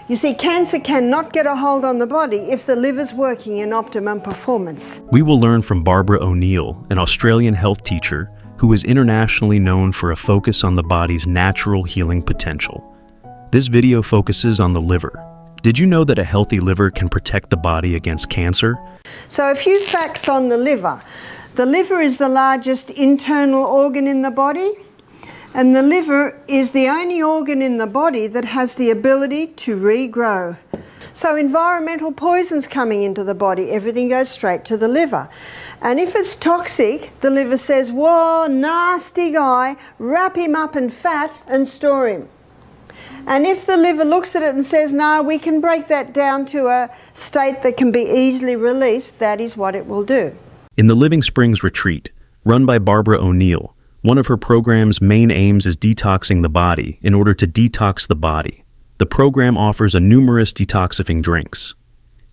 You see, cancer cannot get a hold on the body if the liver's working in optimum performance. We will learn from Barbara O'Neill, an Australian health teacher who is internationally known for a focus on the body's natural healing potential. This video focuses on the liver. Did you know that a healthy liver can protect the body against cancer? So a few facts on the liver. The liver is the largest internal organ in the body, and the liver is the only organ in the body that has the ability to regrow. So environmental poisons coming into the body, everything goes straight to the liver. And if it's toxic, the liver says, whoa, nasty guy, wrap him up in fat and store him. And if the liver looks at it and says, no, we can break that down to a state that can be easily released, that is what it will do. In the Living Springs Retreat, run by Barbara O'Neill, one of her program's main aims is detoxing the body in order to detox the body. The program offers a numerous detoxifying drinks.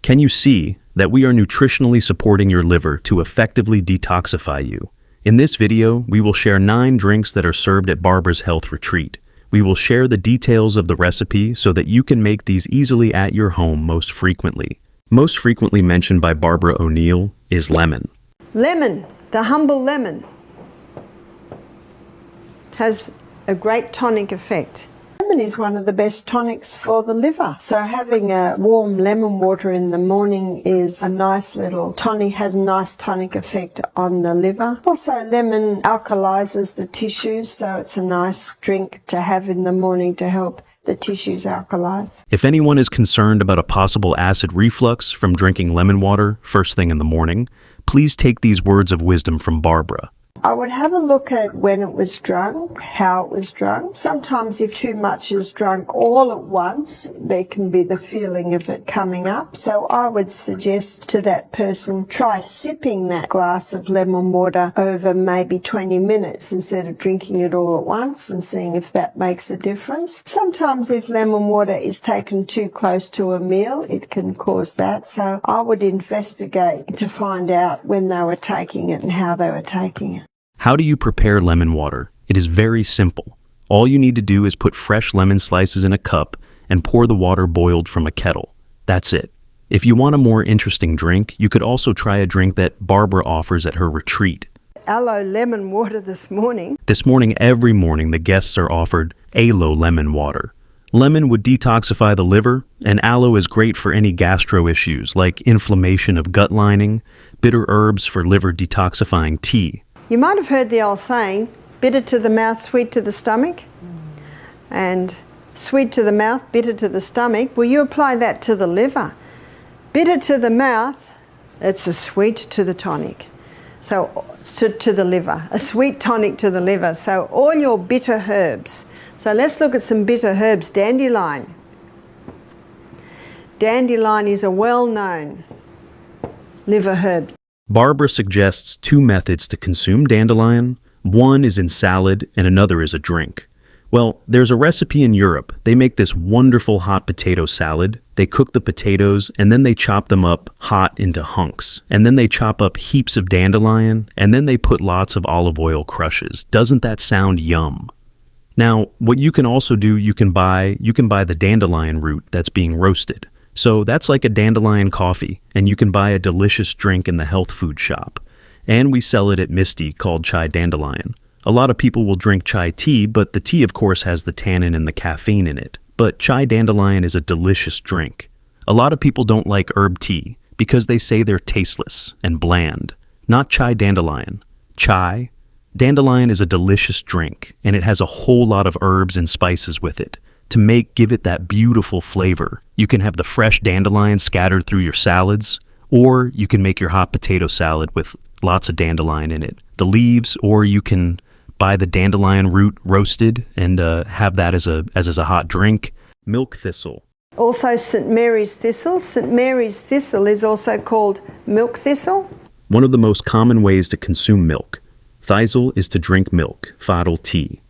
Can you see that we are nutritionally supporting your liver to effectively detoxify you? In this video, we will share 9 drinks that are served at Barbara's health retreat. We will share the details of the recipe so that you can make these easily at your home most frequently. Most frequently mentioned by Barbara O'Neill is lemon. Lemon, the humble lemon, has a great tonic effect. Lemon is one of the best tonics for the liver. So having a warm lemon water in the morning is a nice little tonic, has a nice tonic effect on the liver. Also, lemon alkalizes the tissues, so it's a nice drink to have in the morning to help the tissues alkalize. If anyone is concerned about a possible acid reflux from drinking lemon water first thing in the morning, please take these words of wisdom from Barbara. I would have a look at when it was drunk, how it was drunk. Sometimes if too much is drunk all at once, there can be the feeling of it coming up. So I would suggest to that person, try sipping that glass of lemon water over maybe 20 minutes instead of drinking it all at once and seeing if that makes a difference. Sometimes if lemon water is taken too close to a meal, it can cause that. So I would investigate to find out when they were taking it and how they were taking it. How do you prepare lemon water? It is very simple. All you need to do is put fresh lemon slices in a cup and pour the water boiled from a kettle. That's it. If you want a more interesting drink, you could also try a drink that Barbara offers at her retreat. Aloe lemon water this morning. This morning, every morning, the guests are offered aloe lemon water. Lemon would detoxify the liver, and aloe is great for any gastro issues like inflammation of gut lining, bitter herbs for liver detoxifying tea. You might have heard the old saying, bitter to the mouth, sweet to the stomach. And sweet to the mouth, bitter to the stomach. Well, you apply that to the liver. Bitter to the mouth, it's a sweet to the tonic. So, to the liver, a sweet tonic to the liver. So all your bitter herbs. So let's look at some bitter herbs. Dandelion. Dandelion is a well-known liver herb. Barbara suggests 2 methods to consume dandelion. One is in salad and another is a drink. Well, there's a recipe in Europe. They make this wonderful hot potato salad. They cook the potatoes and then they chop them up hot into hunks. And then they chop up heaps of dandelion and then they put lots of olive oil crushes. Doesn't that sound yum? Now, what you can also do, you can buy the dandelion root that's being roasted. So that's like a dandelion coffee, and you can buy a delicious drink in the health food shop. And we sell it at Misty called Chai Dandelion. A lot of people will drink chai tea, but the tea of course has the tannin and the caffeine in it. But Chai Dandelion is a delicious drink. A lot of people don't like herb tea because they say they're tasteless and bland. Not Chai Dandelion. Chai Dandelion is a delicious drink, and it has a whole lot of herbs and spices with it to give it that beautiful flavor. You can have the fresh dandelion scattered through your salads, or you can make your hot potato salad with lots of dandelion in it. The leaves, or you can buy the dandelion root roasted and have that as a hot drink. Milk thistle. Also St. Mary's thistle. St. Mary's thistle is also called milk thistle. One of the most common ways to consume milk. Thistle is to drink milk, fadal tea.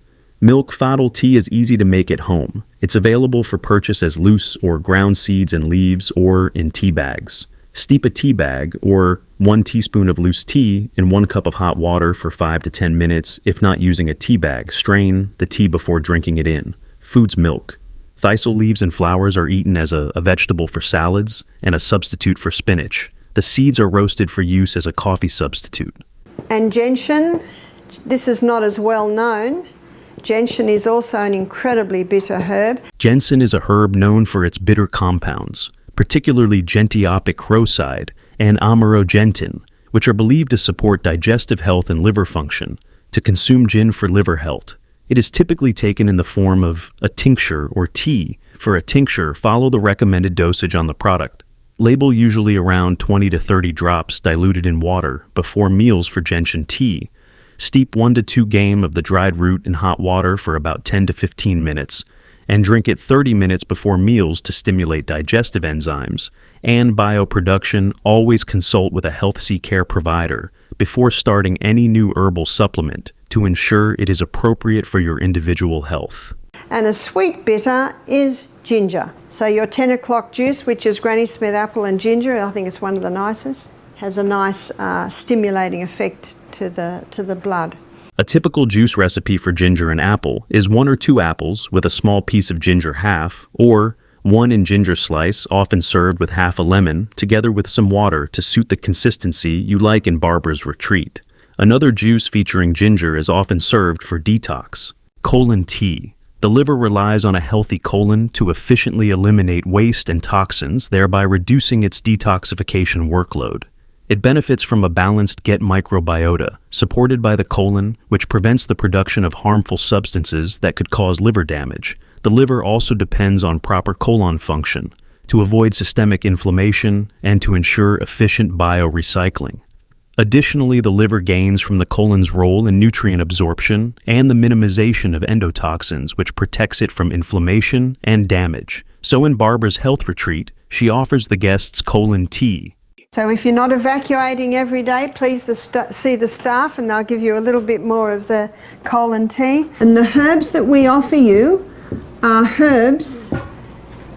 Milk fadal tea is easy to make at home. It's available for purchase as loose or ground seeds and leaves or in tea bags. Steep a tea bag or 1 teaspoon of loose tea in 1 cup of hot water for 5 to 10 minutes. If not using a tea bag, strain the tea before drinking it in. Food's milk. Thistle leaves and flowers are eaten as a vegetable for salads and a substitute for spinach. The seeds are roasted for use as a coffee substitute. And gentian, this is not as well known. Gentian is also an incredibly bitter herb. Ginseng is a herb known for its bitter compounds, particularly gentiopic crocide and amarogentin, which are believed to support digestive health and liver function. To consume gin for liver health, it is typically taken in the form of a tincture or tea. For a tincture, follow the recommended dosage on the product. Label usually around 20 to 30 drops diluted in water before meals for gentian tea. Steep 1 to 2 game of the dried root in hot water for about 10 to 15 minutes, and drink it 30 minutes before meals to stimulate digestive enzymes and bioproduction. Always consult with a HealthSea care provider before starting any new herbal supplement to ensure it is appropriate for your individual health. And a sweet bitter is ginger. So your 10 o'clock juice, which is Granny Smith apple and ginger, I think it's one of the nicest, has a nice stimulating effect to the blood. A typical juice recipe for ginger and apple is 1 or 2 apples with a small piece of ginger half, or 1 in ginger slice, often served with half a lemon, together with some water to suit the consistency you like in Barbara's Retreat. Another juice featuring ginger is often served for detox. Colon tea. The liver relies on a healthy colon to efficiently eliminate waste and toxins, thereby reducing its detoxification workload. It benefits from a balanced gut microbiota, supported by the colon, which prevents the production of harmful substances that could cause liver damage. The liver also depends on proper colon function to avoid systemic inflammation and to ensure efficient biorecycling. Additionally, the liver gains from the colon's role in nutrient absorption and the minimization of endotoxins, which protects it from inflammation and damage. So in Barbara's Health Retreat, she offers the guests colon tea. So if you're not evacuating every day, please see the staff and they'll give you a little bit more of the colon tea. And the herbs that we offer you are herbs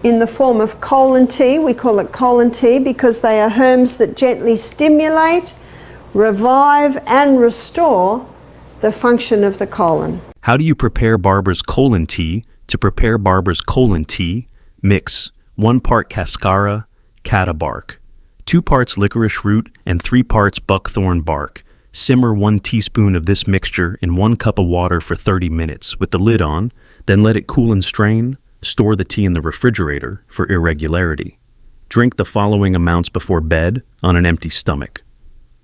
in the form of colon tea. We call it colon tea because they are herbs that gently stimulate, revive and restore the function of the colon. How do you prepare Barbara's colon tea? To prepare Barbara's colon tea, mix 1 part cascara, catabark, 2 parts licorice root and 3 parts buckthorn bark. Simmer 1 teaspoon of this mixture in 1 cup of water for 30 minutes with the lid on, then let it cool and strain. Store the tea in the refrigerator for irregularity. Drink the following amounts before bed on an empty stomach.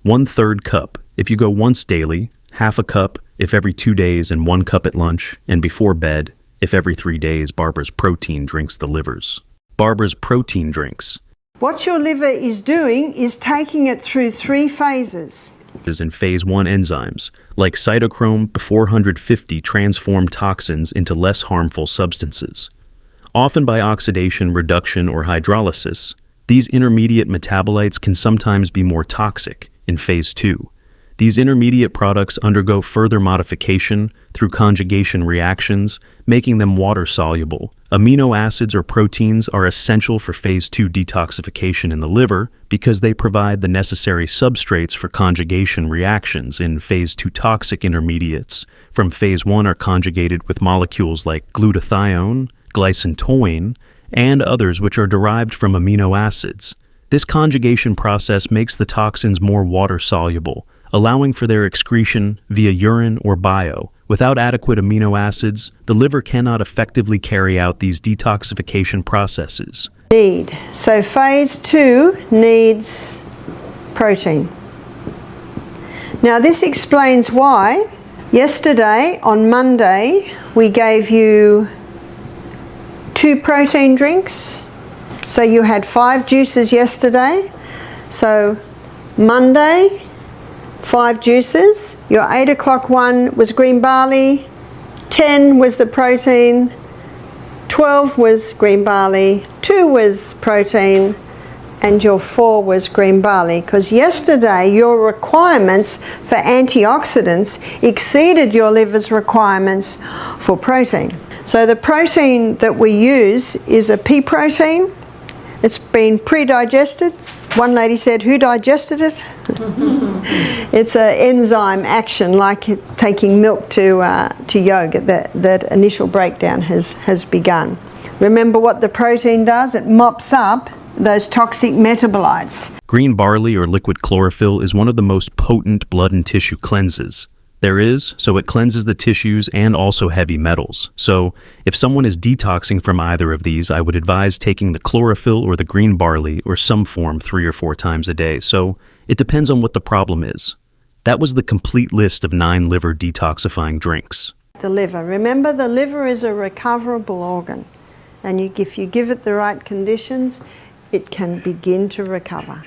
1/3 cup if you go once daily, half a cup if every 2 days, and 1 cup at lunch, and before bed if every 3 days. Barbara's protein drinks the livers. Barbara's protein drinks. What your liver is doing is taking it through 3 phases. In phase 1 enzymes, like cytochrome P450, transform toxins into less harmful substances. Often by oxidation, reduction, or hydrolysis, these intermediate metabolites can sometimes be more toxic. In phase 2, these intermediate products undergo further modification through conjugation reactions, making them water-soluble. Amino acids or proteins are essential for phase 2 detoxification in the liver because they provide the necessary substrates for conjugation reactions. In phase 2, toxic intermediates from phase 1 are conjugated with molecules like glutathione, glycintoin, and others which are derived from amino acids. This conjugation process makes the toxins more water-soluble, allowing for their excretion via urine or bio. Without adequate amino acids, the liver cannot effectively carry out these detoxification processes. So phase 2 needs protein. Now this explains why yesterday, on Monday, we gave you 2 protein drinks. So you had 5 juices yesterday. So Monday, 5 juices. Your 8 o'clock one was green barley, 10 was the protein, 12 was green barley, 2 was protein, and your 4 was green barley. Because yesterday your requirements for antioxidants exceeded your liver's requirements for protein. So the protein that we use is a pea protein. It's been pre-digested. One lady said, "Who digested it?" It's an enzyme action, like taking milk to yogurt. That initial breakdown has begun. Remember what the protein does? It mops up those toxic metabolites. Green barley or liquid chlorophyll is one of the most potent blood and tissue cleanses there is, so it cleanses the tissues and also heavy metals. So if someone is detoxing from either of these, I would advise taking the chlorophyll or the green barley or some form 3 or 4 times a day. So it depends on what the problem is. That was the complete list of 9 liver detoxifying drinks. The liver. Remember, the liver is a recoverable organ, and if you give it the right conditions, it can begin to recover.